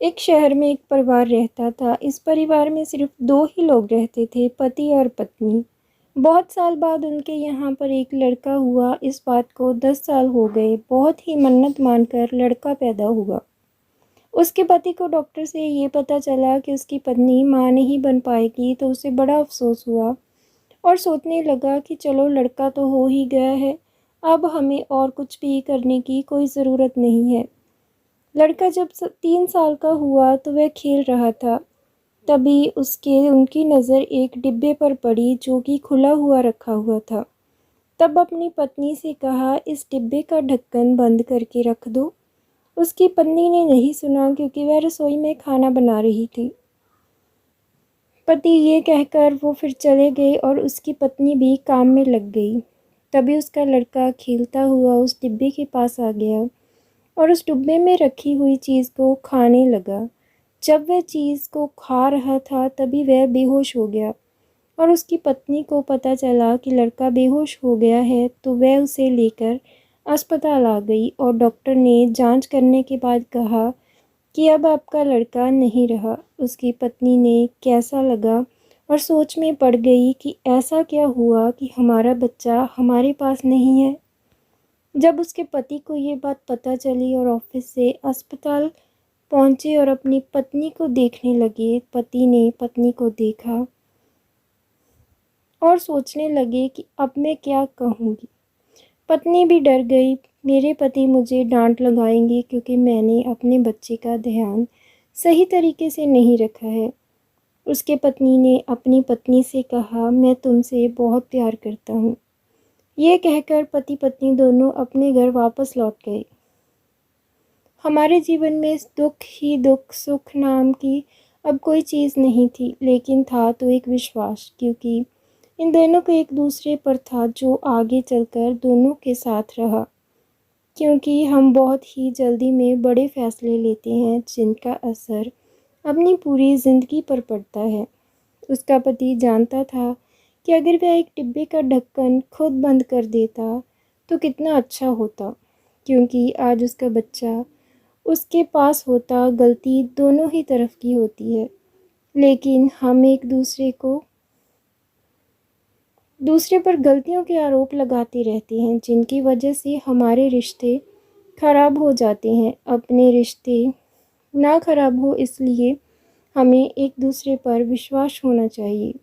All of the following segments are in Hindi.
एक शहर में एक परिवार रहता था। इस परिवार में सिर्फ दो ही लोग रहते थे, पति और पत्नी। बहुत साल बाद उनके यहाँ पर एक लड़का हुआ। इस बात को 10 साल हो गए। बहुत ही मन्नत मानकर लड़का पैदा हुआ। उसके पति को डॉक्टर से ये पता चला कि उसकी पत्नी माँ नहीं बन पाएगी, तो उसे बड़ा अफसोस हुआ और सोचने लगा कि चलो, लड़का तो हो ही गया है, अब हमें और कुछ भी करने की कोई ज़रूरत नहीं है। लड़का जब 3 साल का हुआ तो वह खेल रहा था। तभी उनकी नज़र एक डिब्बे पर पड़ी जो कि खुला हुआ रखा हुआ था। तब अपनी पत्नी से कहा, इस डिब्बे का ढक्कन बंद करके रख दो। उसकी पत्नी ने नहीं सुना क्योंकि वह रसोई में खाना बना रही थी। पति ये कहकर वो फिर चले गए और उसकी पत्नी भी काम में लग गई। तभी उसका लड़का खेलता हुआ उस डिब्बे के पास आ गया और उस डिब्बे में रखी हुई चीज़ को खाने लगा। जब वह चीज़ को खा रहा था तभी वह बेहोश हो गया और उसकी पत्नी को पता चला कि लड़का बेहोश हो गया है, तो वह उसे लेकर अस्पताल आ गई और डॉक्टर ने जांच करने के बाद कहा कि अब आपका लड़का नहीं रहा। उसकी पत्नी ने कैसा लगा और सोच में पड़ गई कि ऐसा क्या हुआ कि हमारा बच्चा हमारे पास नहीं है। जब उसके पति को ये बात पता चली और ऑफिस से अस्पताल पहुंचे और अपनी पत्नी को देखने लगे, पति ने पत्नी को देखा और सोचने लगे कि अब मैं क्या कहूँगी। पत्नी भी डर गई, मेरे पति मुझे डांट लगाएंगे क्योंकि मैंने अपने बच्चे का ध्यान सही तरीके से नहीं रखा है। उसके पत्नी ने अपनी पत्नी से कहा, मैं तुमसे बहुत प्यार करता हूँ। ये कहकर पति पत्नी दोनों अपने घर वापस लौट गए। हमारे जीवन में दुख ही दुख, सुख नाम की अब कोई चीज़ नहीं थी, लेकिन था तो एक विश्वास, क्योंकि इन दोनों को एक दूसरे पर था जो आगे चलकर दोनों के साथ रहा। क्योंकि हम बहुत ही जल्दी में बड़े फैसले लेते हैं जिनका असर अपनी पूरी ज़िंदगी पर पड़ता है। उसका पति जानता था कि अगर वह एक डिब्बे का ढक्कन खुद बंद कर देता तो कितना अच्छा होता, क्योंकि आज उसका बच्चा उसके पास होता। गलती दोनों ही तरफ की होती है, लेकिन हम एक दूसरे पर गलतियों के आरोप लगाते रहते हैं, जिनकी वजह से हमारे रिश्ते खराब हो जाते हैं। अपने रिश्ते ना खराब हो इसलिए हमें एक दूसरे पर विश्वास होना चाहिए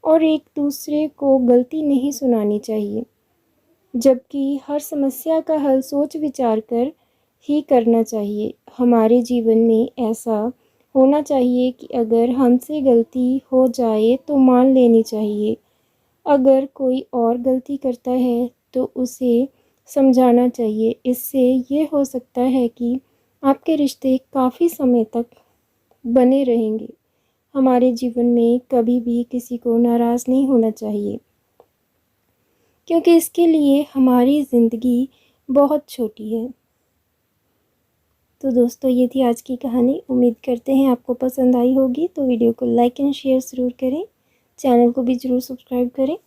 और एक दूसरे को गलती नहीं सुनानी चाहिए, जबकि हर समस्या का हल सोच विचार कर ही करना चाहिए। हमारे जीवन में ऐसा होना चाहिए कि अगर हमसे गलती हो जाए तो मान लेनी चाहिए। अगर कोई और गलती करता है तो उसे समझाना चाहिए। इससे ये हो सकता है कि आपके रिश्ते काफ़ी समय तक बने रहेंगे। हमारे जीवन में कभी भी किसी को नाराज़ नहीं होना चाहिए, क्योंकि इसके लिए हमारी ज़िंदगी बहुत छोटी है। तो दोस्तों, ये थी आज की कहानी। उम्मीद करते हैं आपको पसंद आई होगी। तो वीडियो को लाइक एंड शेयर ज़रूर करें। चैनल को भी ज़रूर सब्सक्राइब करें।